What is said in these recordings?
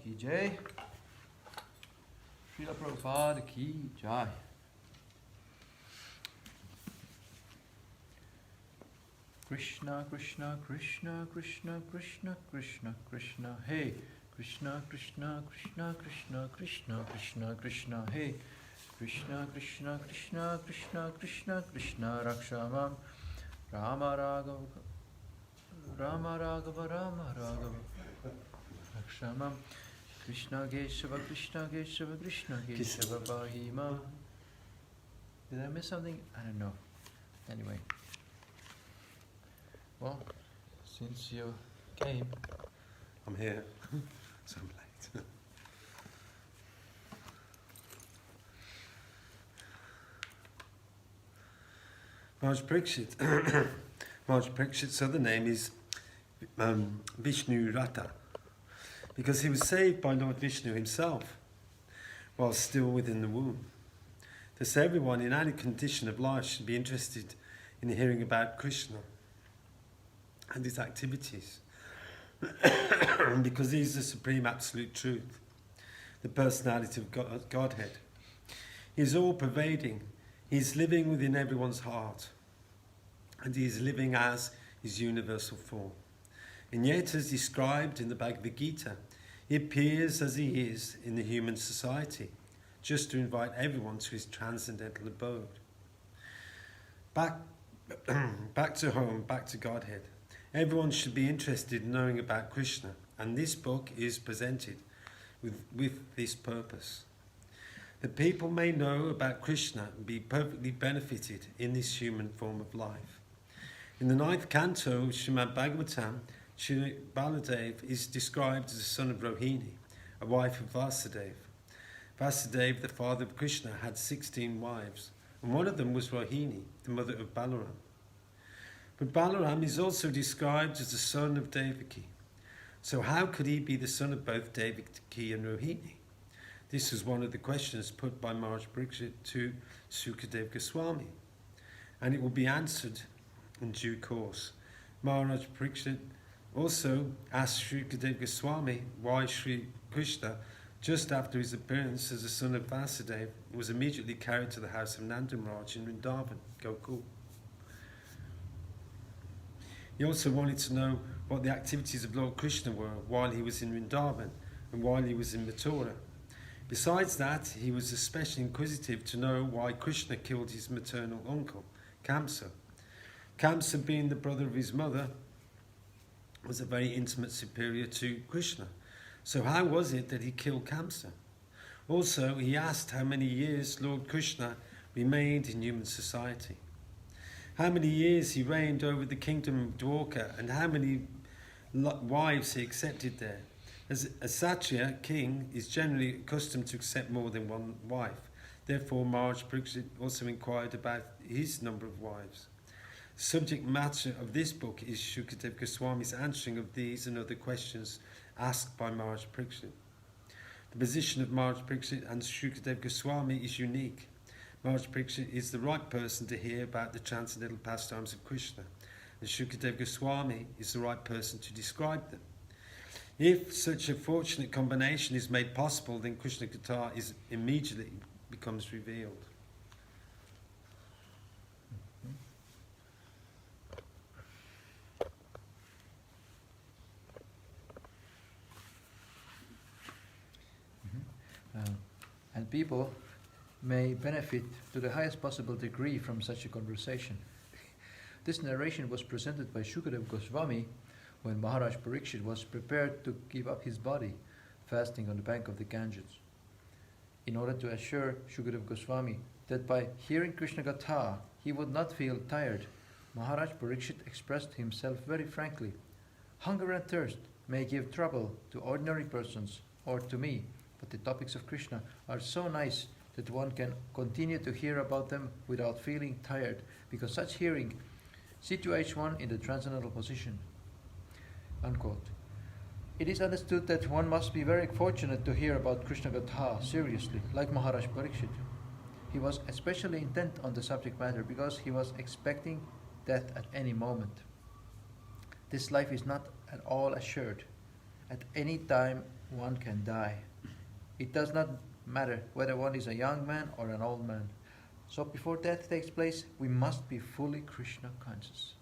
की जय, श्रील प्रभुपाद की जय। Krishna Krishna Krishna Krishna Krishna Krishna Krishna Hey Krishna Krishna Krishna Krishna Krishna Krishna Krishna Hey Krishna Krishna Krishna Krishna Krishna Krishna Rakshamam Rama Raghava Rama Raghava Rama Raghava Rakshamam Krishna Keshava Krishna Keshava Krishna Keshava Bahima. Did I miss something? I don't know. Anyway. Well, since you came, I'm here, so I'm late. Maharaj Parikshit. Maharaj Parikshit's other name is Vishnu Rata, because he was saved by Lord Vishnu himself while still within the womb. Thus everyone in any condition of life should be interested in hearing about Krishna and his activities, because he is the supreme absolute truth, the personality of Godhead. He is all-pervading. He is living within everyone's heart, and he is living as his universal form. And yet, as described in the Bhagavad Gita, he appears as he is in the human society, just to invite everyone to his transcendental abode. Back to home, back to Godhead. Everyone should be interested in knowing about Krishna, and this book is presented with this purpose. That people may know about Krishna and be perfectly benefited in this human form of life. In the 9th canto of Srimad Bhagavatam, Shri Baladev is described as the son of Rohini, a wife of Vasudeva. Vasudeva, the father of Krishna, had 16 wives, and one of them was Rohini, the mother of Balaram. But Balaram is also described as the son of Devaki. So how could he be the son of both Devaki and Rohini? This was one of the questions put by Maharaj Parikshit to Sukadeva Goswami, and it will be answered in due course. Maharaj Parikshit also asked Sukadeva Goswami why Sri Krishna, just after his appearance as the son of Vasudeva, was immediately carried to the house of Nandamaraj in Vrindavan, Gokul. He also wanted to know what the activities of Lord Krishna were while he was in Vrindavan and while he was in Mathura. Besides that, he was especially inquisitive to know why Krishna killed his maternal uncle, Kamsa. Kamsa, being the brother of his mother, was a very intimate superior to Krishna. So how was it that he killed Kamsa? Also, he asked how many years Lord Krishna remained in human society. How many years he reigned over the kingdom of Dwarka, and how many wives he accepted there. As a Kshatriya king is generally accustomed to accept more than one wife. Therefore, Maharaj Parikshit also inquired about his number of wives. The subject matter of this book is Shukadeva Goswami's answering of these and other questions asked by Maharaj Pariksit. The position of Maharaj Pariksit and Shukadeva Goswami is unique. Maharaj Pariksit is the right person to hear about the transcendental pastimes of Krishna, and Shukadeva Goswami is the right person to describe them. If such a fortunate combination is made possible, then Krishna Katha immediately becomes revealed. And people may benefit to the highest possible degree from such a conversation. This narration was presented by Shukadeva Goswami when Maharaj Pariksit was prepared to give up his body, fasting on the bank of the Ganges. In order to assure Shukadeva Goswami that by hearing Krishna Gatha he would not feel tired, Maharaj Pariksit expressed himself very frankly. Hunger and thirst may give trouble to ordinary persons or to me, but the topics of Krishna are so nice that one can continue to hear about them without feeling tired, because such hearing situates one in the transcendental position. Unquote. It is understood that one must be very fortunate to hear about Krishna Gatha seriously, like Maharaj Pariksit. He was especially intent on the subject matter because he was expecting death at any moment. This life is not at all assured. At any time one can die. It does not matter whether one is a young man or an old man. So before death takes place, we must be fully Krishna conscious.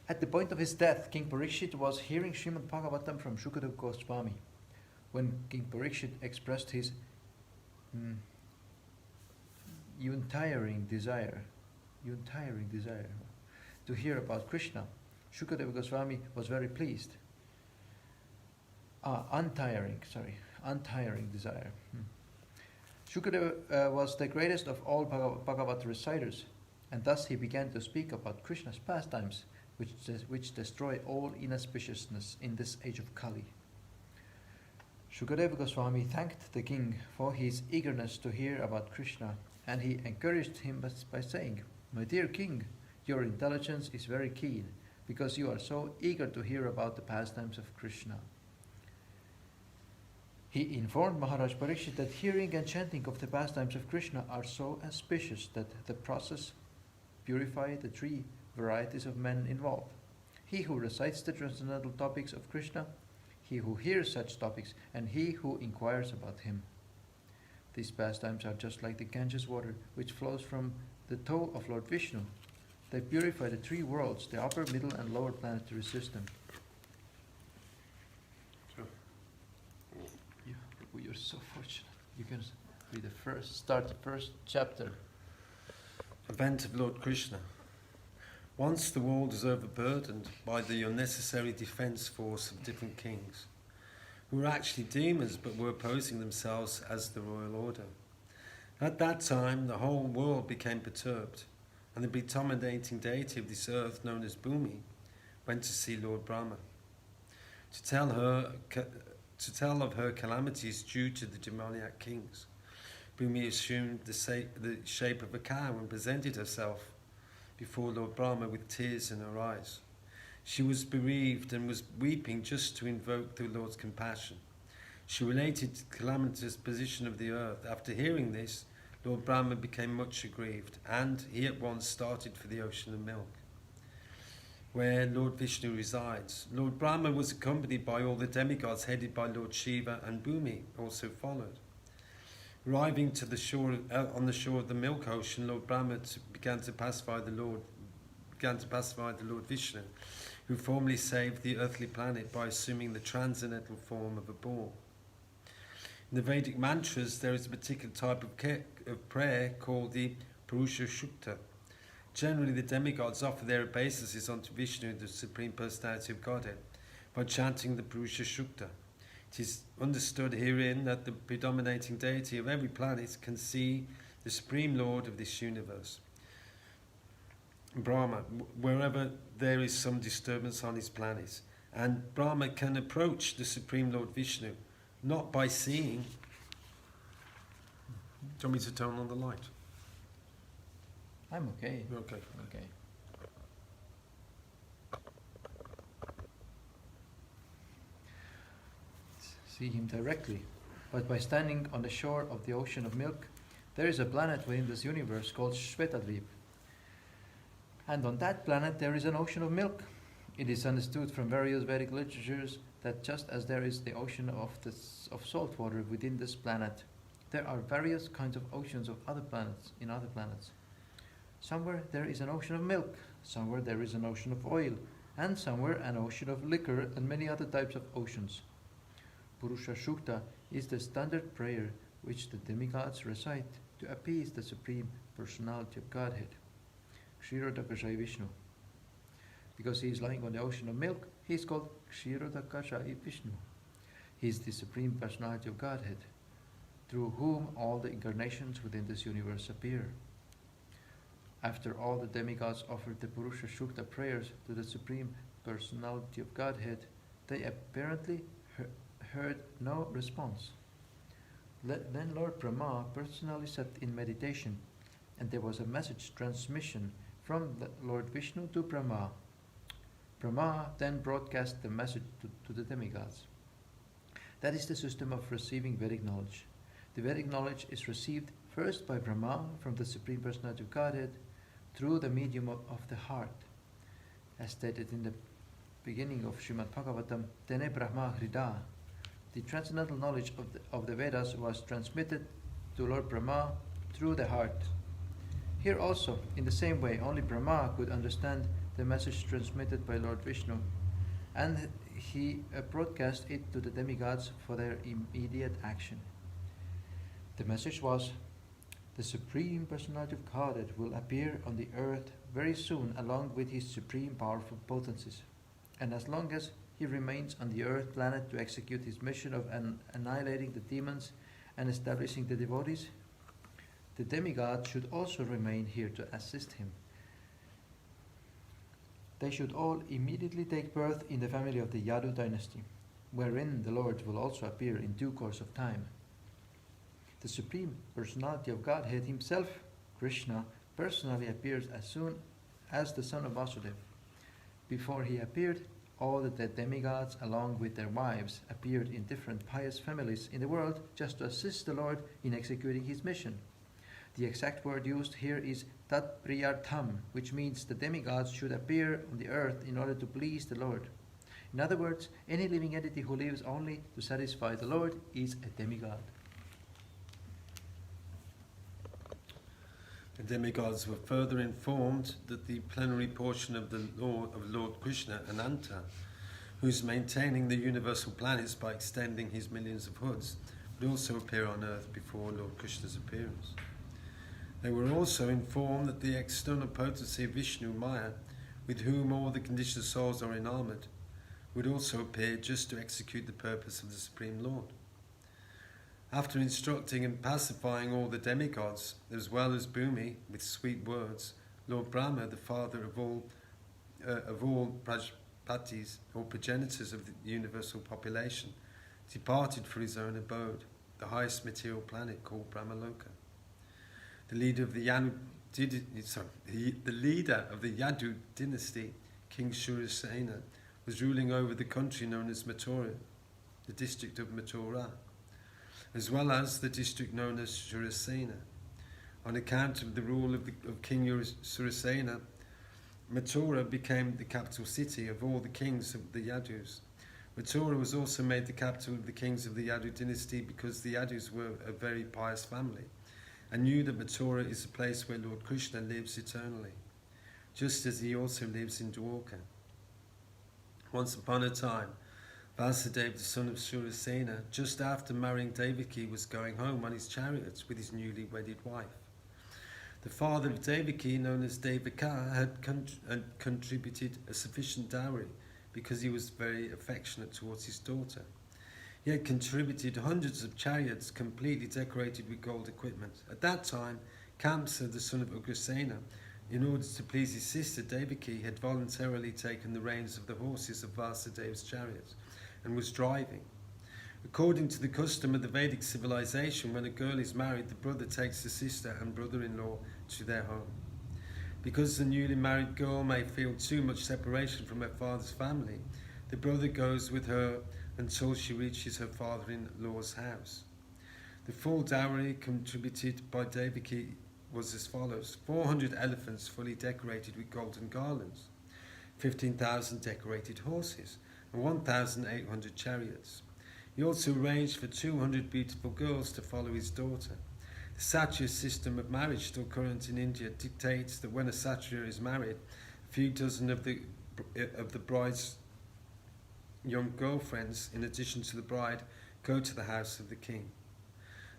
At the point of his death, King Pariksit was hearing Srimad Bhagavatam from Shukadeva Goswami. When King Pariksit expressed his untiring desire to hear about Krishna, Shukadeva Goswami was very pleased. Untiring desire. Shukadeva was the greatest of all Bhagavat reciters, and thus he began to speak about Krishna's pastimes, which destroy all inauspiciousness in this age of Kali. Shukadeva Goswami thanked the king for his eagerness to hear about Krishna, and he encouraged him by saying, "My dear king, your intelligence is very keen, because you are so eager to hear about the pastimes of Krishna." He informed Maharaj Pariksit that hearing and chanting of the pastimes of Krishna are so auspicious that the process purifies the three varieties of men involved. He who recites the transcendental topics of Krishna, he who hears such topics, and he who inquires about him. These pastimes are just like the Ganges water, which flows from the toe of Lord Vishnu. They purify the three worlds, the upper, middle, and lower planetary system. You're so fortunate. You can start the first chapter. Event of Lord Krishna. Once the world was overburdened by the unnecessary defence force of different kings, who were actually demons but were opposing themselves as the royal order. At that time, the whole world became perturbed, and the predominating deity of this earth, known as Bhumi, went to see Lord Brahma to tell of her calamities due to the demoniac kings. Bhumi assumed the shape of a cow and presented herself before Lord Brahma with tears in her eyes. She was bereaved and was weeping just to invoke the Lord's compassion. She related the calamitous position of the earth. After hearing this, Lord Brahma became much aggrieved, and he at once started for the ocean of milk, where Lord Vishnu resides. Lord Brahma was accompanied by all the demigods headed by Lord Shiva, and Bhumi also followed. Arriving to the shore, on the shore of the milk ocean, Lord Brahma began to pacify the Lord Vishnu, who formerly saved the earthly planet by assuming the transcendental form of a bull. In the Vedic mantras, there is a particular type of prayer called the Purusha Shukta. Generally, the demigods offer their obeisances unto Vishnu, the Supreme Personality of Godhead, by chanting the Purusha Shukta. It is understood herein that the predominating deity of every planet can see the Supreme Lord of this universe, Brahma, wherever there is some disturbance on his planet. And Brahma can approach the Supreme Lord Vishnu, not by seeing. Do you want me to turn on the light? I'm okay. Okay. Okay. see him directly, but by standing on the shore of the ocean of milk, there is a planet within this universe called Shvetadvip. And on that planet there is an ocean of milk. It is understood from various Vedic literatures that just as there is the ocean of salt water within this planet, there are various kinds of oceans of other planets in other planets. Somewhere there is an ocean of milk, somewhere there is an ocean of oil, and somewhere an ocean of liquor and many other types of oceans. Purusha Shukta is the standard prayer which the demigods recite to appease the Supreme Personality of Godhead, Kshirodakashai Vishnu. Because he is lying on the ocean of milk, he is called Kshirodakashai Vishnu. He is the Supreme Personality of Godhead, through whom all the incarnations within this universe appear. After all the demigods offered the Purusha Shukta prayers to the Supreme Personality of Godhead, they apparently heard no response. Then Lord Brahma personally sat in meditation, and there was a message transmission from the Lord Vishnu to Brahma. Brahma then broadcast the message to the demigods. That is the system of receiving Vedic knowledge. The Vedic knowledge is received first by Brahma from the Supreme Personality of Godhead through the medium of the heart. As stated in the beginning of Srimad Bhagavatam, Tene Brahma Hrida. The transcendental knowledge of the Vedas was transmitted to Lord Brahma through the heart. Here also, in the same way, only Brahma could understand the message transmitted by Lord Vishnu, and he broadcast it to the demigods for their immediate action. The message was, the Supreme Personality of Godhead will appear on the earth very soon along with his supreme powerful potencies, and as long as he remains on the earth planet to execute his mission of annihilating the demons and establishing the devotees, the demigods should also remain here to assist him. They should all immediately take birth in the family of the Yadu dynasty, wherein the Lord will also appear in due course of time. The Supreme Personality of Godhead himself, Krishna, personally appears as soon as the son of Vasudeva. Before he appeared, all the demigods, along with their wives, appeared in different pious families in the world just to assist the Lord in executing his mission. The exact word used here is Tat Priyartham, which means the demigods should appear on the earth in order to please the Lord. In other words, any living entity who lives only to satisfy the Lord is a demigod. The demigods were further informed that the plenary portion of the Lord Krishna, Ananta, who is maintaining the universal planets by extending his millions of hoods, would also appear on earth before Lord Krishna's appearance. They were also informed that the external potency of Vishnu Maya, with whom all the conditioned souls are enamoured, would also appear just to execute the purpose of the Supreme Lord. After instructing and pacifying all the demigods, as well as Bhumi, with sweet words, Lord Brahma, the father of all Prajpatis, or progenitors of the universal population, departed for his own abode, the highest material planet called Brahmaloka. The leader of the Yadu dynasty, King Shurasena, was ruling over the country known as Mathura, the district of Mathura, as well as the district known as Shurasena. On account of the rule of King Shurasena, Mathura became the capital city of all the kings of the Yadus. Mathura was also made the capital of the kings of the Yadu dynasty because the Yadus were a very pious family and knew that Mathura is a place where Lord Krishna lives eternally, just as he also lives in Dwarka. Once upon a time, Vasudeva, the son of Shurasena, just after marrying Devaki, was going home on his chariot with his newly wedded wife. The father of Devaki, known as Devaka, had contributed a sufficient dowry because he was very affectionate towards his daughter. He had contributed hundreds of chariots completely decorated with gold equipment. At that time, Kamsa, the son of Ugrasena, in order to please his sister Devaki, had voluntarily taken the reins of the horses of Vasudeva's chariot and was driving. According to the custom of the Vedic civilization, when a girl is married, the brother takes the sister and brother-in-law to their home. Because the newly married girl may feel too much separation from her father's family, the brother goes with her until she reaches her father-in-law's house. The full dowry contributed by Devaki was as follows: 400 elephants fully decorated with golden garlands, 15,000 decorated horses, and 1,800 chariots. He also arranged for 200 beautiful girls to follow his daughter. The Kshatriya system of marriage, still current in India, dictates that when a Kshatriya is married, a few dozen of the bride's young girlfriends, in addition to the bride, go to the house of the king.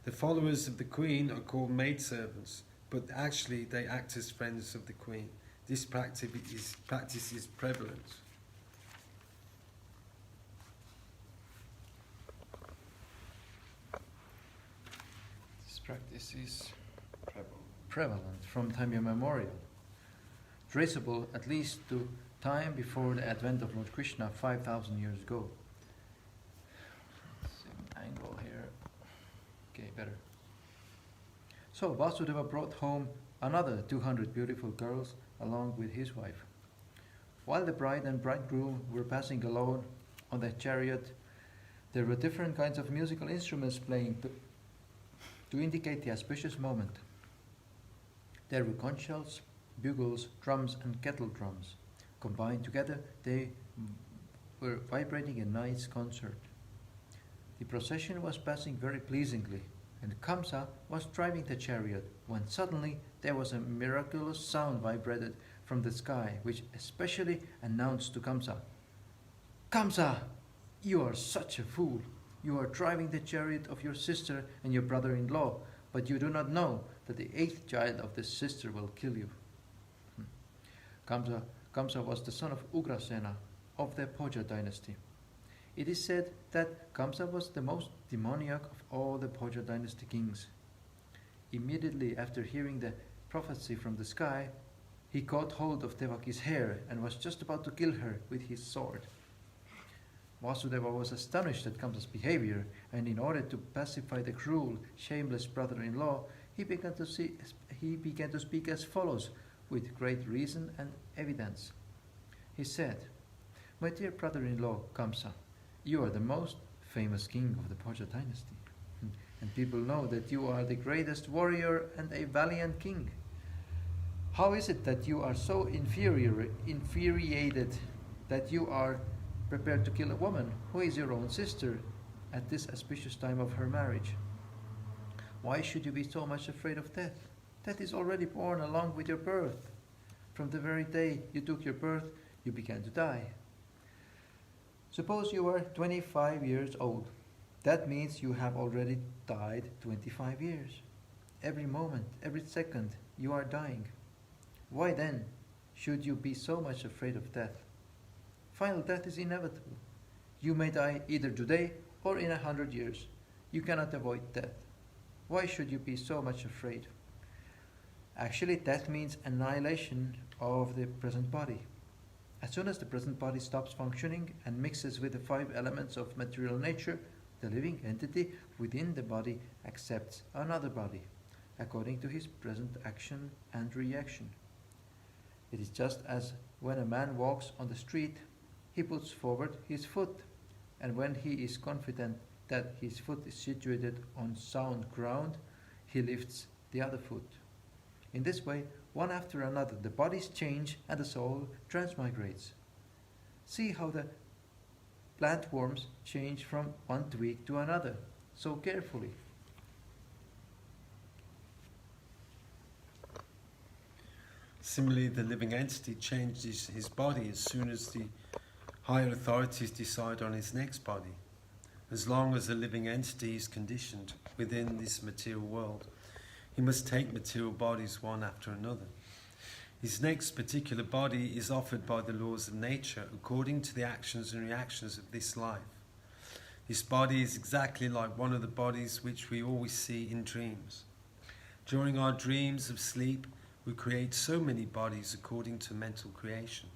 The followers of the queen are called maidservants, but actually they act as friends of the queen. This practice is prevalent. This practice is prevalent from time immemorial, traceable at least to time before the advent of Lord Krishna 5,000 years ago. Same angle here. Okay, better. So Vasudeva brought home another 200 beautiful girls along with his wife. While the bride and bridegroom were passing alone on the chariot, there were different kinds of musical instruments playing to indicate the auspicious moment. There were conch shells, bugles, drums, and kettle drums. Combined together, they were vibrating a nice concert. The procession was passing very pleasingly, and Kamsa was driving the chariot, when suddenly there was a miraculous sound vibrated from the sky, which especially announced to Kamsa, "Kamsa, you are such a fool! You are driving the chariot of your sister and your brother-in-law, but you do not know that the 8th child of this sister will kill you." Kamsa was the son of Ugrasena of the Bhoja dynasty. It is said that Kamsa was the most demoniac of all the Bhoja dynasty kings. Immediately after hearing the prophecy from the sky, he caught hold of Devaki's hair and was just about to kill her with his sword. Vasudeva was astonished at Kamsa's behavior, and in order to pacify the cruel, shameless brother-in-law, he began to speak as follows, with great reason and evidence. He said, "My dear brother-in-law Kamsa, you are the most famous king of the Bhoja dynasty, and people know that you are the greatest warrior and a valiant king. How is it that you are so infuriated that you are prepared to kill a woman who is your own sister at this auspicious time of her marriage? Why should you be so much afraid of death? Death is already born along with your birth. From the very day you took your birth, you began to die. Suppose you are 25 years old. That means you have already died 25 years. Every moment, every second, you are dying. Why then should you be so much afraid of death? Final death is inevitable. You may die either today or in 100 years. You cannot avoid death. Why should you be so much afraid? Actually, death means annihilation of the present body. As soon as the present body stops functioning and mixes with the 5 elements of material nature, the living entity within the body accepts another body, according to his present action and reaction. It is just as when a man walks on the street, he puts forward his foot, and when he is confident that his foot is situated on sound ground, he lifts the other foot. In this way, one after another, the bodies change and the soul transmigrates. See how the plant worms change from one twig to another so carefully. Similarly, the living entity changes his body as soon as the higher authorities decide on his next body. As long as the living entity is conditioned within this material world, he must take material bodies one after another. His next particular body is offered by the laws of nature according to the actions and reactions of this life. This body is exactly like one of the bodies which we always see in dreams. During our dreams of sleep, we create so many bodies according to mental creation.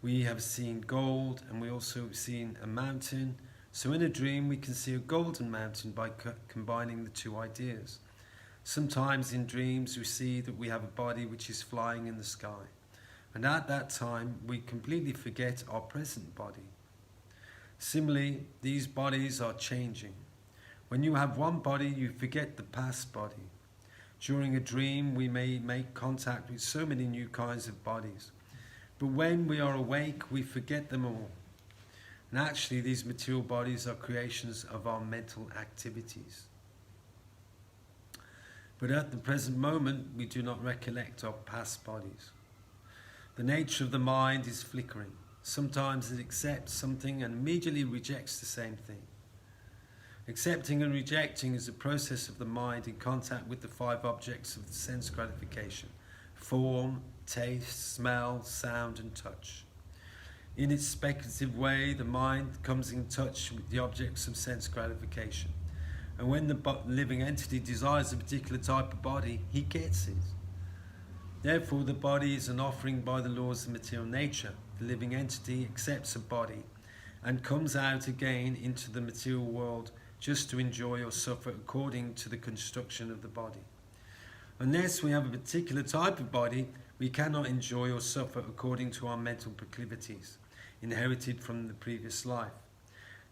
We have seen gold and we also have seen a mountain. So in a dream we can see a golden mountain by combining the two ideas. Sometimes in dreams we see that we have a body which is flying in the sky. And at that time we completely forget our present body. Similarly, these bodies are changing. When you have one body, you forget the past body. During a dream, we may make contact with so many new kinds of bodies. But when we are awake, we forget them all. And actually, these material bodies are creations of our mental activities. But at the present moment, we do not recollect our past bodies. The nature of the mind is flickering. Sometimes it accepts something and immediately rejects the same thing. Accepting and rejecting is a process of the mind in contact with the 5 objects of the sense gratification: form, taste, smell, sound and touch. In its speculative way, the mind comes in touch with the objects of sense gratification. And when the living entity desires a particular type of body, he gets it. Therefore, the body is an offering by the laws of material nature. The living entity accepts a body and comes out again into the material world just to enjoy or suffer according to the construction of the body. Unless we have a particular type of body, we cannot enjoy or suffer according to our mental proclivities, inherited from the previous life.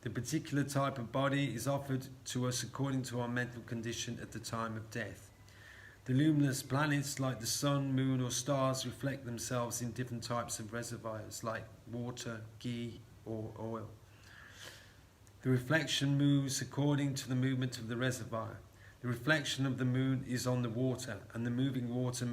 The particular type of body is offered to us according to our mental condition at the time of death. The luminous planets like the sun, moon or stars reflect themselves in different types of reservoirs like water, ghee or oil. The reflection moves according to the movement of the reservoir. The reflection of the moon is on the water, and the moving water makes